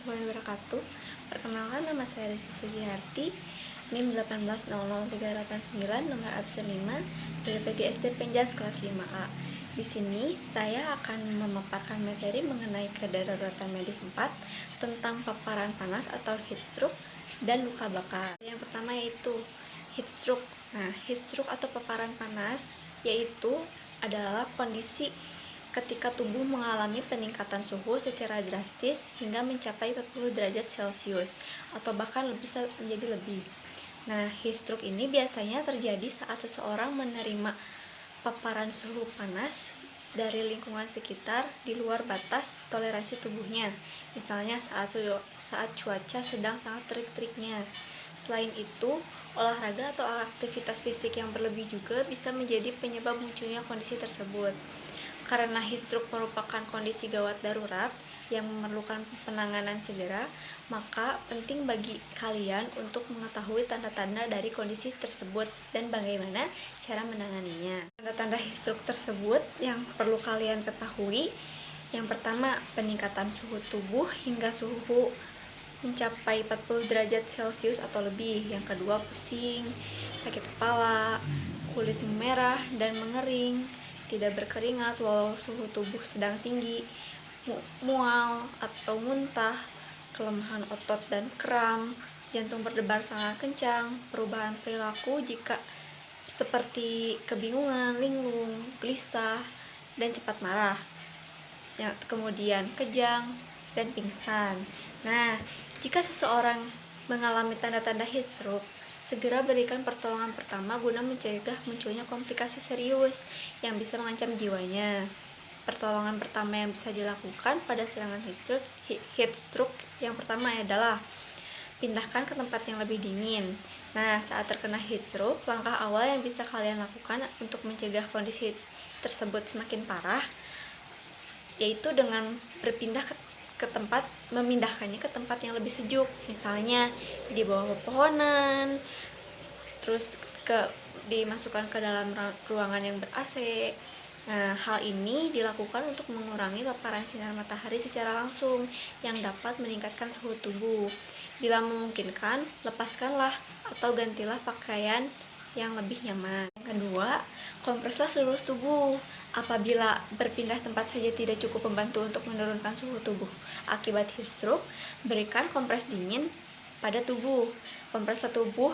warahmatullahi wabarakatuh. Perkenalkan, nama saya Rizky Sugiharti, NIM 1800389, nomor absen 5 dari PGSD Penjas kelas 5A. Di sini saya akan memaparkan materi mengenai kedaruratan medis 4 tentang paparan panas atau heat stroke dan luka bakar. Yang pertama yaitu heat stroke. Nah, heat stroke atau paparan panas yaitu adalah kondisi ketika tubuh mengalami peningkatan suhu secara drastis hingga mencapai 40 derajat Celcius atau bahkan bisa menjadi lebih. Nah, heat stroke ini biasanya terjadi saat seseorang menerima paparan suhu panas dari lingkungan sekitar di luar batas toleransi tubuhnya. Misalnya saat cuaca sedang sangat terik-teriknya. Selain itu, olahraga atau aktivitas fisik yang berlebih juga bisa menjadi penyebab munculnya kondisi tersebut. Karena heat stroke merupakan kondisi gawat darurat yang memerlukan penanganan segera, maka penting bagi kalian untuk mengetahui tanda-tanda dari kondisi tersebut dan bagaimana cara menanganinya. Tanda-tanda heat stroke tersebut yang perlu kalian ketahui, yang pertama, peningkatan suhu tubuh hingga suhu mencapai 40 derajat Celcius atau lebih. Yang kedua, pusing, sakit kepala, kulit memerah dan mengering, tidak berkeringat walau suhu tubuh sedang tinggi, mual atau muntah, kelemahan otot dan kram, jantung berdebar sangat kencang, perubahan perilaku jika seperti kebingungan, linglung, gelisah, dan cepat marah. Kemudian kejang dan pingsan. Nah, jika seseorang mengalami tanda-tanda heat stroke, segera berikan pertolongan pertama guna mencegah munculnya komplikasi serius yang bisa mengancam jiwanya. Pertolongan pertama yang bisa dilakukan pada serangan heat stroke yang pertama adalah pindahkan ke tempat yang lebih dingin. Nah, saat terkena heat stroke, langkah awal yang bisa kalian lakukan untuk mencegah kondisi tersebut semakin parah yaitu dengan memindahkannya ke tempat yang lebih sejuk, misalnya di bawah pepohonan, terus dimasukkan ke dalam ruangan yang ber-AC. Nah, hal ini dilakukan untuk mengurangi paparan sinar matahari secara langsung yang dapat meningkatkan suhu tubuh. Bila memungkinkan, lepaskanlah atau gantilah pakaian yang lebih nyaman. Yang kedua, kompreslah seluruh tubuh. Apabila berpindah tempat saja tidak cukup membantu untuk menurunkan suhu tubuh akibat heat stroke, berikan kompres dingin pada tubuh. Kompres tubuh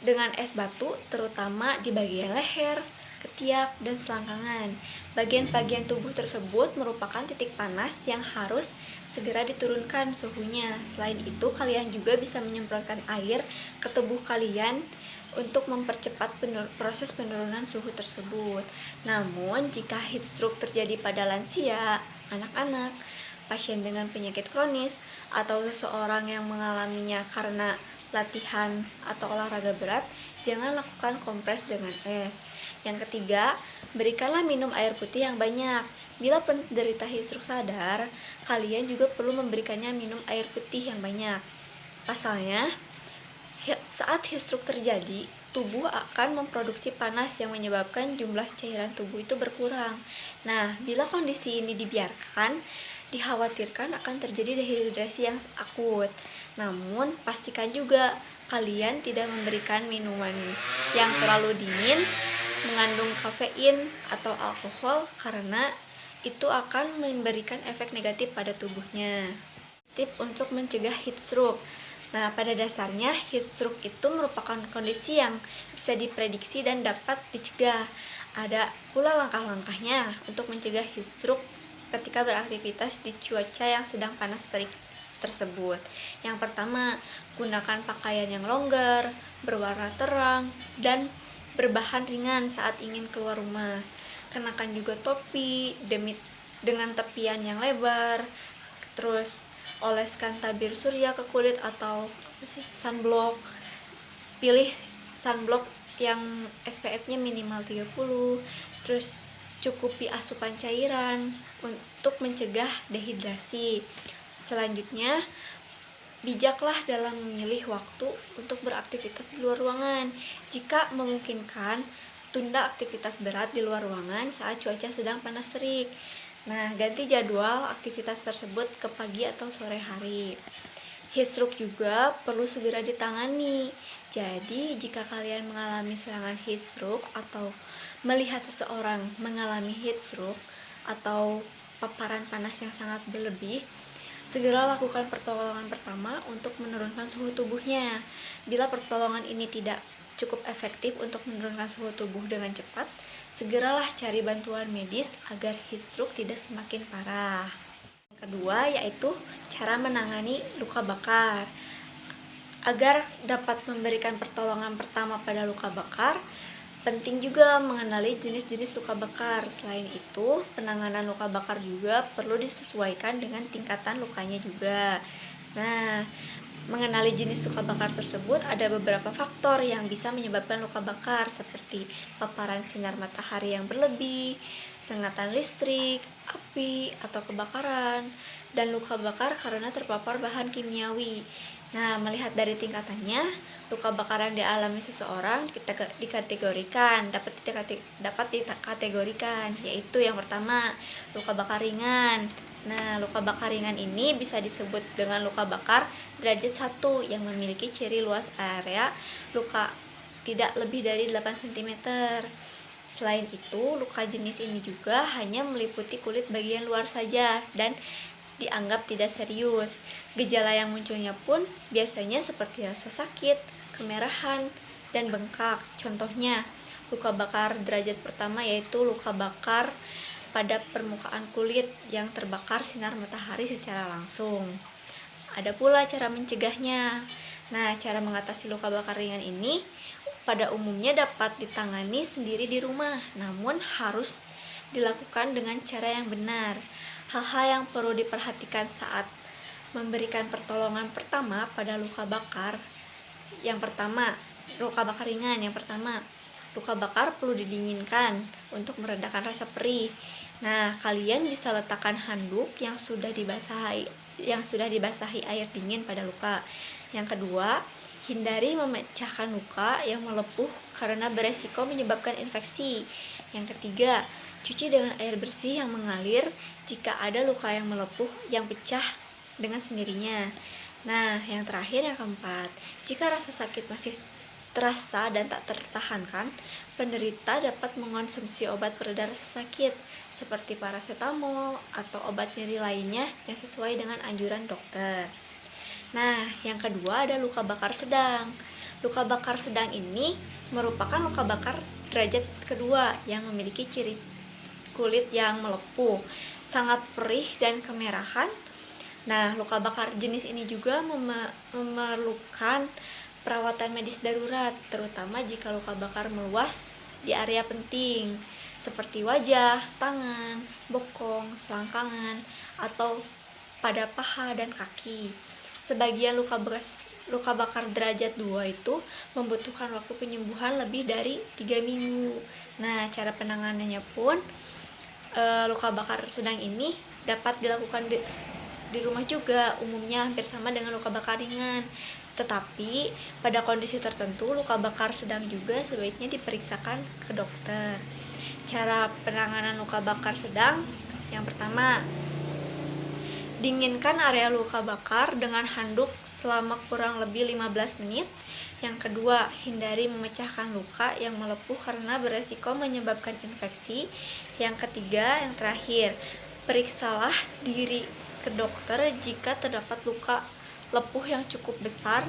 dengan es batu, terutama di bagian leher, ketiak, dan selangkangan. Bagian-bagian tubuh tersebut merupakan titik panas yang harus segera diturunkan suhunya. Selain itu, kalian juga bisa menyemprotkan air ke tubuh kalian untuk mempercepat proses penurunan suhu tersebut. Namun, jika heat stroke terjadi pada lansia, anak-anak, pasien dengan penyakit kronis, atau seseorang yang mengalaminya karena latihan atau olahraga berat, jangan lakukan kompres dengan es. Yang ketiga, berikanlah minum air putih yang banyak. Bila penderita heat stroke sadar, kalian juga perlu memberikannya minum air putih yang banyak. Pasalnya, saat heat stroke terjadi, tubuh akan memproduksi panas yang menyebabkan jumlah cairan tubuh itu berkurang. Nah, bila kondisi ini dibiarkan, dikhawatirkan akan terjadi dehidrasi yang akut. Namun, pastikan juga kalian tidak memberikan minuman yang terlalu dingin, mengandung kafein atau alkohol, karena itu akan memberikan efek negatif pada tubuhnya. Tips untuk mencegah heat stroke. Nah, pada dasarnya heat stroke itu merupakan kondisi yang bisa diprediksi dan dapat dicegah. Ada pula langkah-langkahnya untuk mencegah heat stroke ketika beraktivitas di cuaca yang sedang panas terik tersebut. Yang pertama, gunakan pakaian yang longgar, berwarna terang, dan berbahan ringan saat ingin keluar rumah. Kenakan juga topi dengan tepian yang lebar. Terus oleskan tabir surya ke kulit atau sunblock. Pilih sunblock yang SPF-nya minimal 30. Terus cukupi asupan cairan untuk mencegah dehidrasi. Selanjutnya, bijaklah dalam memilih waktu untuk beraktivitas di luar ruangan. Jika memungkinkan, tunda aktivitas berat di luar ruangan saat cuaca sedang panas terik. Nah, ganti jadwal aktivitas tersebut ke pagi atau sore hari. Heat stroke juga perlu segera ditangani. Jadi, jika kalian mengalami serangan heat stroke atau melihat seseorang mengalami heat stroke atau paparan panas yang sangat berlebih, segera lakukan pertolongan pertama untuk menurunkan suhu tubuhnya. Bila pertolongan ini tidak cukup efektif untuk menurunkan suhu tubuh dengan cepat, segeralah cari bantuan medis agar heat stroke tidak semakin parah. Yang kedua yaitu cara menangani luka bakar. Agar dapat memberikan pertolongan pertama pada luka bakar, penting juga mengenali jenis-jenis luka bakar. Selain itu, penanganan luka bakar juga perlu disesuaikan dengan tingkatan lukanya juga. Nah, mengenali jenis luka bakar tersebut ada beberapa faktor yang bisa menyebabkan luka bakar seperti paparan sinar matahari yang berlebih, sengatan listrik, api, atau kebakaran, dan luka bakar karena terpapar bahan kimiawi. Nah, melihat dari tingkatannya, luka bakar yang dialami seseorang dapat dikategorikan, yaitu yang pertama, luka bakar ringan. Nah, luka bakar ringan ini bisa disebut dengan luka bakar derajat 1 yang memiliki ciri luas area luka tidak lebih dari 8 cm. Selain itu, luka jenis ini juga hanya meliputi kulit bagian luar saja dan dianggap tidak serius. Gejala yang munculnya pun biasanya seperti rasa sakit, kemerahan, dan bengkak. Contohnya, luka bakar derajat pertama yaitu luka bakar pada permukaan kulit yang terbakar sinar matahari secara langsung. Ada pula cara mencegahnya. Nah, cara mengatasi luka bakar ringan ini pada umumnya dapat ditangani sendiri di rumah, namun harus dilakukan dengan cara yang benar. Hal-hal yang perlu diperhatikan saat memberikan pertolongan pertama pada luka bakar. Yang pertama, luka bakar ringan. Yang pertama, luka bakar perlu didinginkan untuk meredakan rasa perih. Nah, kalian bisa letakkan handuk yang sudah dibasahi air dingin pada luka. Yang kedua, hindari memecahkan luka yang melepuh karena beresiko menyebabkan infeksi. Yang ketiga, cuci dengan air bersih yang mengalir jika ada luka yang melepuh yang pecah dengan sendirinya. Nah, yang terakhir, yang keempat, jika rasa sakit masih terasa dan tak tertahankan, penderita dapat mengonsumsi obat pereda rasa sakit seperti paracetamol atau obat nyeri lainnya yang sesuai dengan anjuran dokter. Nah, yang kedua ada luka bakar sedang. Luka bakar sedang ini merupakan luka bakar derajat kedua yang memiliki ciri kulit yang melepuh, sangat perih dan kemerahan. Nah, luka bakar jenis ini juga memerlukan perawatan medis darurat, terutama jika luka bakar meluas di area penting seperti wajah, tangan, bokong, selangkangan, atau pada paha dan kaki. Sebagian luka bakar derajat 2 itu membutuhkan waktu penyembuhan lebih dari 3 minggu. Nah, cara penanganannya pun luka bakar sedang ini dapat dilakukan di rumah juga, umumnya hampir sama dengan luka bakar ringan. Tetapi pada kondisi tertentu luka bakar sedang juga sebaiknya diperiksakan ke dokter. Cara penanganan luka bakar sedang, yang pertama, dinginkan area luka bakar dengan handuk selama kurang lebih 15 menit. Yang kedua, hindari memecahkan luka yang melepuh karena beresiko menyebabkan infeksi. Yang ketiga, yang terakhir, periksalah diri ke dokter jika terdapat luka lepuh yang cukup besar.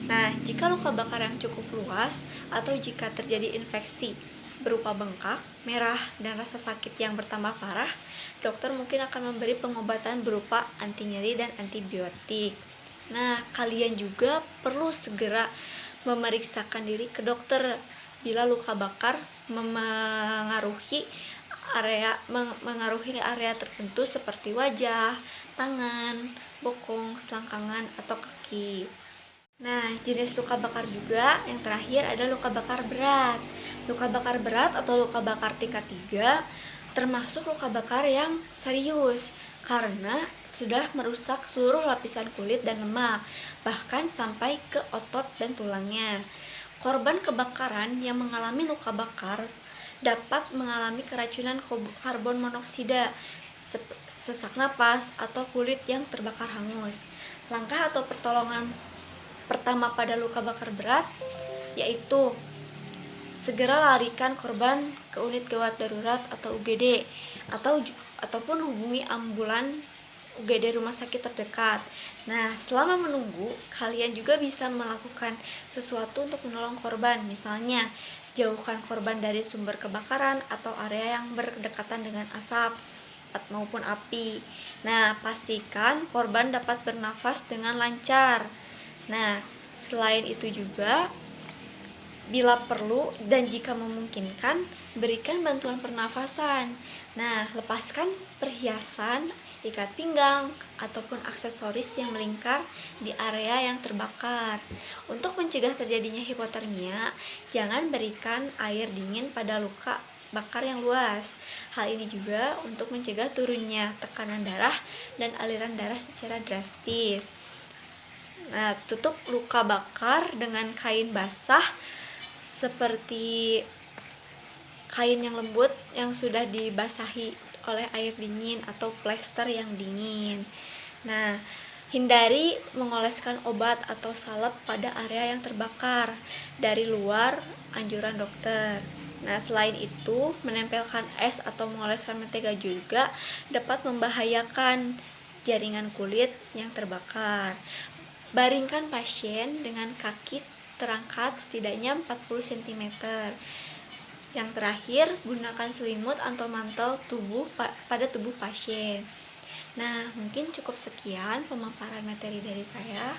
Nah, jika luka bakar yang cukup luas atau jika terjadi infeksi berupa bengkak, merah, dan rasa sakit yang bertambah parah, dokter mungkin akan memberi pengobatan berupa anti nyeri dan antibiotik. Nah, kalian juga perlu segera memeriksakan diri ke dokter bila luka bakar mengaruhi area tertentu seperti wajah, tangan, bokong, selangkangan, atau kaki. Nah, jenis luka bakar juga yang terakhir ada luka bakar berat. Luka bakar berat atau luka bakar tingkat 3 termasuk luka bakar yang serius karena sudah merusak seluruh lapisan kulit dan lemak, bahkan sampai ke otot dan tulangnya. Korban kebakaran yang mengalami luka bakar dapat mengalami keracunan karbon monoksida sesak napas, atau kulit yang terbakar hangus. Langkah atau pertolongan pertama pada luka bakar berat yaitu segera larikan korban ke unit gawat darurat atau UGD ataupun hubungi ambulan UGD rumah sakit terdekat. Nah, selama menunggu, kalian juga bisa melakukan sesuatu untuk menolong korban. Misalnya, jauhkan korban dari sumber kebakaran atau area yang berdekatan dengan asap maupun api. Nah, pastikan korban dapat bernafas dengan lancar. Nah, selain itu juga, bila perlu dan jika memungkinkan, berikan bantuan pernafasan. Nah, lepaskan perhiasan, ikat pinggang, ataupun aksesoris yang melingkar di area yang terbakar. Untuk mencegah terjadinya hipotermia, jangan berikan air dingin pada luka bakar yang luas. Hal ini juga untuk mencegah turunnya tekanan darah dan aliran darah secara drastis. Nah, tutup luka bakar dengan kain basah seperti kain yang lembut yang sudah dibasahi oleh air dingin atau plester yang dingin. Nah, hindari mengoleskan obat atau salep pada area yang terbakar dari luar anjuran dokter. Nah, selain itu, menempelkan es atau mengoleskan mentega juga dapat membahayakan jaringan kulit yang terbakar. Baringkan pasien dengan kaki terangkat setidaknya 40 cm. Yang terakhir, gunakan selimut atau mantel tubuh pada tubuh pasien. Nah, mungkin cukup sekian pemaparan materi dari saya.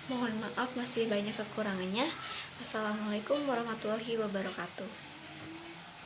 Mohon maaf masih banyak kekurangannya. Assalamualaikum warahmatullahi wabarakatuh.